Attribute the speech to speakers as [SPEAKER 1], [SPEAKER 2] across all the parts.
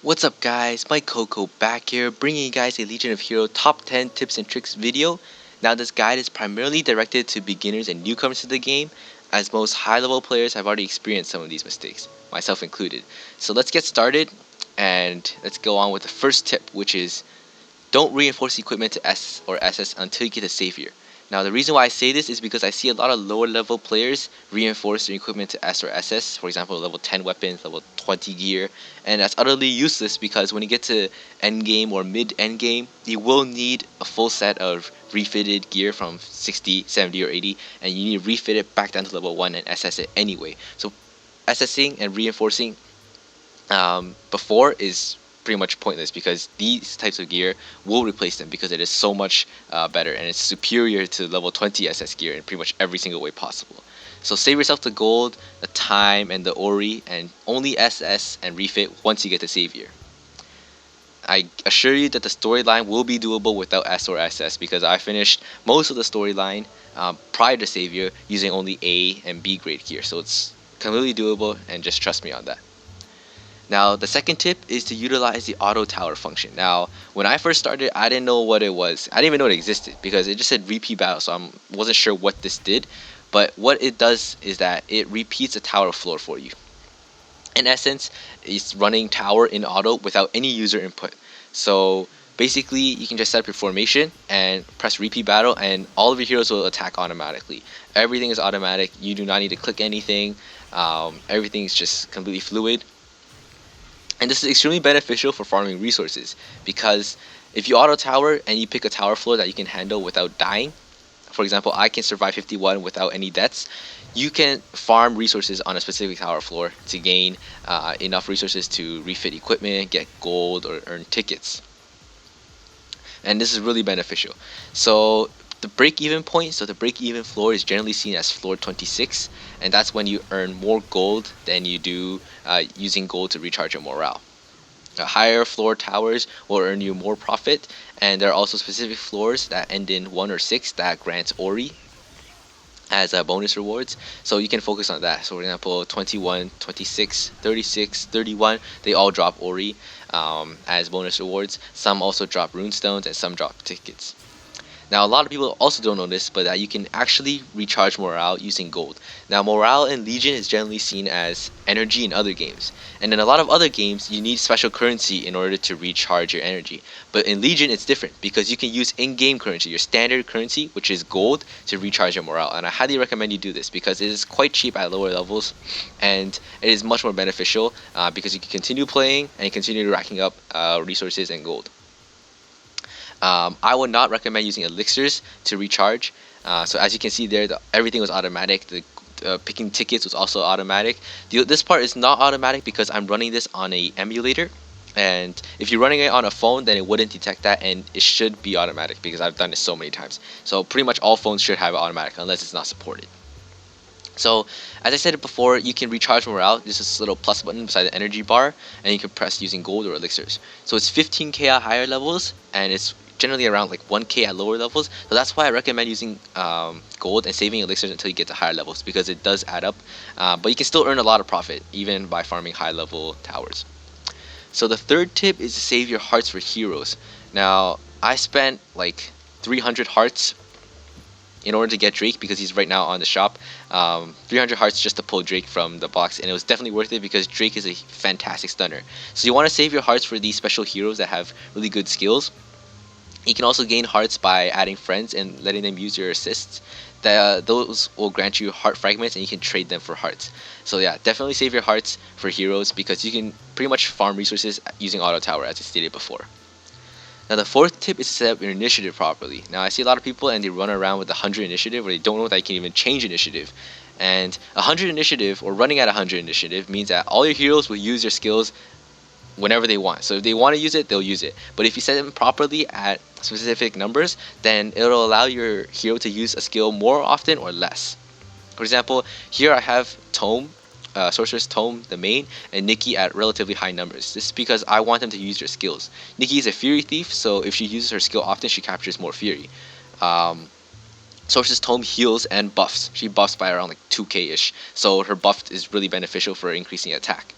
[SPEAKER 1] What's up guys, MikeCoco back here bringing you guys a Legion of Hero top 10 tips and tricks video. Now this guide is primarily directed to beginners and newcomers to the game, as most high level players have already experienced some of these mistakes, myself included. So let's get started and let's go on with the first tip, which is don't reinforce equipment to S or SS until you get a Saviour. Now the reason why I say this is because I see a lot of lower level players reinforce their equipment to S or SS, for example level 10 weapons, level 20 gear, and that's utterly useless because when you get to end game or mid end game, you will need a full set of refitted gear from 60, 70 or 80, and you need to refit it back down to level 1 and SS it anyway. So SSing and reinforcing before is pretty much pointless because these types of gear will replace them because it is so much better and it's superior to level 20 SS gear in pretty much every single way possible. So save yourself the gold, the time, and the Ori, and only SS and refit once you get to Saviour. I assure you that the storyline will be doable without S or SS because I finished most of the storyline prior to Saviour using only A and B grade gear, so it's completely doable and just trust me on that. Now, the second tip is to utilize the auto tower function. Now, when I first started, I didn't know what it was. I didn't even know it existed because it just said repeat battle, so I wasn't sure what this did. But what it does is that it repeats a tower floor for you. In essence, it's running tower in auto without any user input. So basically, you can just set up your formation and press repeat battle, and all of your heroes will attack automatically. Everything is automatic. You do not need to click anything. Everything is just completely fluid. And this is extremely beneficial for farming resources because if you auto tower and you pick a tower floor that you can handle without dying, for example, I can survive 51 without any deaths, you can farm resources on a specific tower floor to gain enough resources to refit equipment, get gold, or earn tickets. And this is really beneficial. So the break-even point, so the break-even floor is generally seen as floor 26, and that's when you earn more gold than you do using gold to recharge your morale. Higher floor towers will earn you more profit, and there are also specific floors that end in 1 or 6 that grants Ori as bonus rewards, so you can focus on that. So for example, 21, 26, 36, 31, they all drop Ori as bonus rewards. Some also drop runestones and some drop tickets. Now, a lot of people also don't know this, but that you can actually recharge morale using gold. Now, morale in Legion is generally seen as energy in other games, and in a lot of other games, you need special currency in order to recharge your energy. But in Legion, it's different because you can use in-game currency, your standard currency, which is gold, to recharge your morale. And I highly recommend you do this because it is quite cheap at lower levels, and it is much more beneficial because you can continue playing and continue racking up resources and gold. I would not recommend using elixirs to recharge. So as you can see there, everything was automatic. The picking tickets was also automatic. This part is not automatic because I'm running this on a emulator. And if you're running it on a phone, then it wouldn't detect that, and it should be automatic because I've done it so many times. So pretty much all phones should have it automatic unless it's not supported. So as I said before, you can recharge morale. There's this little plus button beside the energy bar, and you can press using gold or elixirs. So it's 15k at higher levels, and it's generally around like 1k at lower levels. So that's why I recommend using gold and saving elixirs until you get to higher levels because it does add up. But you can still earn a lot of profit even by farming high level towers. So the third tip is to save your hearts for heroes. Now I spent like 300 hearts in order to get Drake because he's right now on the shop. 300 hearts just to pull Drake from the box, and it was definitely worth it because Drake is a fantastic stunner. So you want to save your hearts for these special heroes that have really good skills. You can also gain hearts by adding friends and letting them use your assists. Those will grant you heart fragments and you can trade them for hearts. So yeah, definitely save your hearts for heroes because you can pretty much farm resources using auto tower as I stated before. Now the fourth tip is to set up your initiative properly. Now I see a lot of people and they run around with 100 initiative where they don't know that you can even change initiative. And 100 initiative or running at 100 initiative means that all your heroes will use your skills whenever they want. So if they want to use it, they'll use it. But if you set them properly at specific numbers, then it'll allow your hero to use a skill more often or less. For example, here I have Tome, Sorcerer's Tome, the main, and Nikki at relatively high numbers. This is because I want them to use their skills. Nikki is a Fury Thief, so if she uses her skill often, she captures more Fury. Sorcerer's Tome heals and buffs. She buffs by around like 2k-ish, so her buff is really beneficial for increasing attack.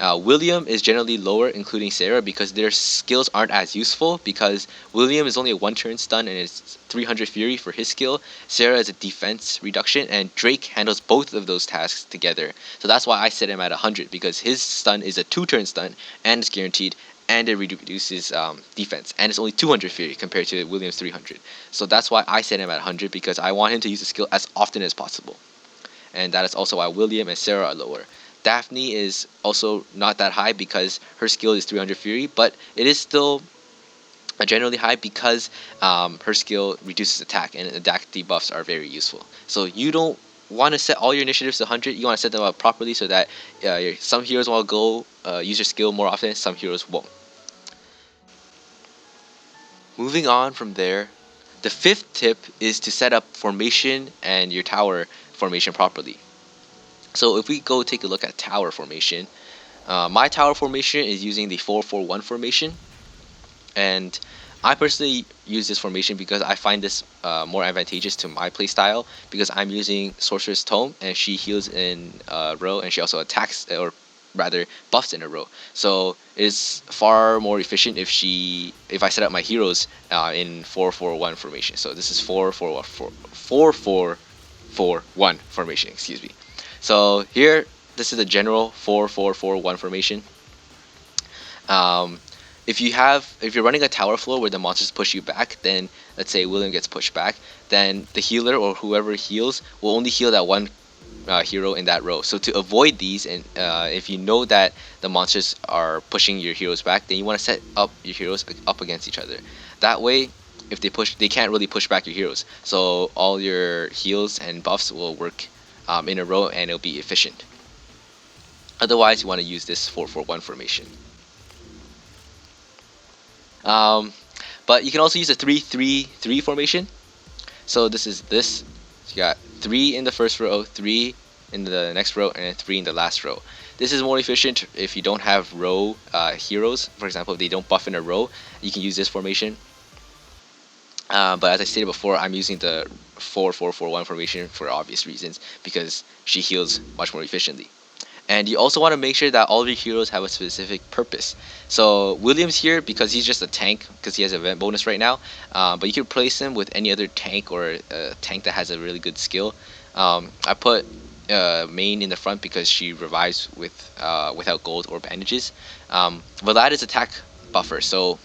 [SPEAKER 1] William is generally lower, including Sarah, because their skills aren't as useful, because William is only a 1-turn stun and it's 300 Fury for his skill. Sarah is a defense reduction, and Drake handles both of those tasks together. So that's why I set him at 100, because his stun is a 2-turn stun and it's guaranteed, and it reduces defense, and it's only 200 Fury compared to William's 300. So that's why I set him at 100, because I want him to use the skill as often as possible. And that is also why William and Sarah are lower. Daphne is also not that high because her skill is 300 Fury, but it is still generally high because her skill reduces attack, and attack debuffs are very useful. So you don't want to set all your initiatives to 100. You want to set them up properly so that some heroes will go use your skill more often, some heroes won't. Moving on from there, the 5th tip is to set up formation and your tower formation properly. So if we go take a look at tower formation, my tower formation is using the 4-4-1 formation, and I personally use this formation because I find this more advantageous to my playstyle, because I'm using Sorcerer's Tome and she heals in a row, and she also attacks, or rather buffs in a row. So it's far more efficient if I set up my heroes in 4-4-1 formation. So this is 4-4-1 formation, excuse me. So here, this is a general 4-4-4-1 formation. If you're running a tower floor where the monsters push you back, then let's say William gets pushed back, then the healer or whoever heals will only heal that one hero in that row. So to avoid these, and if you know that the monsters are pushing your heroes back, then you want to set up your heroes up against each other. That way, if they push, they can't really push back your heroes. So all your heals and buffs will work in a row, and it'll be efficient. Otherwise, you want to use this 4-4-1 formation. But you can also use a 3-3-3 formation. So this is this. So you got 3 in the first row, 3 in the next row, and 3 in the last row. This is more efficient if you don't have row heroes. For example, if they don't buff in a row, you can use this formation. But as I stated before, I'm using the 4-4-4-1 formation for obvious reasons, because she heals much more efficiently. And you also want to make sure that all of your heroes have a specific purpose. So William's here because he's just a tank, because he has event bonus right now. But you can replace him with any other tank, or a tank that has a really good skill. I put Main in the front because she revives without gold or bandages. Vlad is attack buffer, so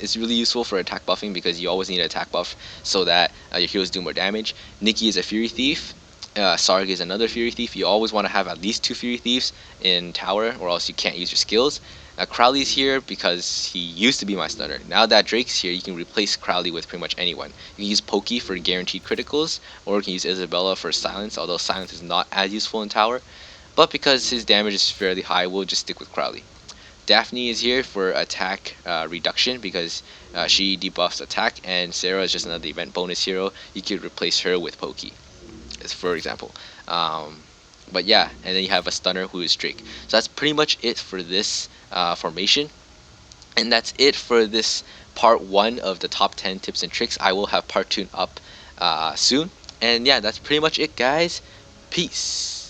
[SPEAKER 1] it's really useful for attack buffing, because you always need an attack buff so that your heroes do more damage. Nikki is a Fury Thief. Sarg is another Fury Thief. You always want to have at least 2 Fury Thieves in tower, or else you can't use your skills. Crowley's here because he used to be my stunner. Now that Drake's here, you can replace Crowley with pretty much anyone. You can use Pokey for guaranteed criticals, or you can use Isabella for silence, although silence is not as useful in tower. But because his damage is fairly high, we'll just stick with Crowley. Daphne is here for attack reduction, because she debuffs attack, and Sarah is just another event bonus hero. You could replace her with Pokey, for example. But yeah, and then you have a stunner who is Drake. So that's pretty much it for this formation, and that's it for this part 1 of the top 10 tips and tricks. I will have part 2 up soon, and yeah, that's pretty much it, guys. Peace.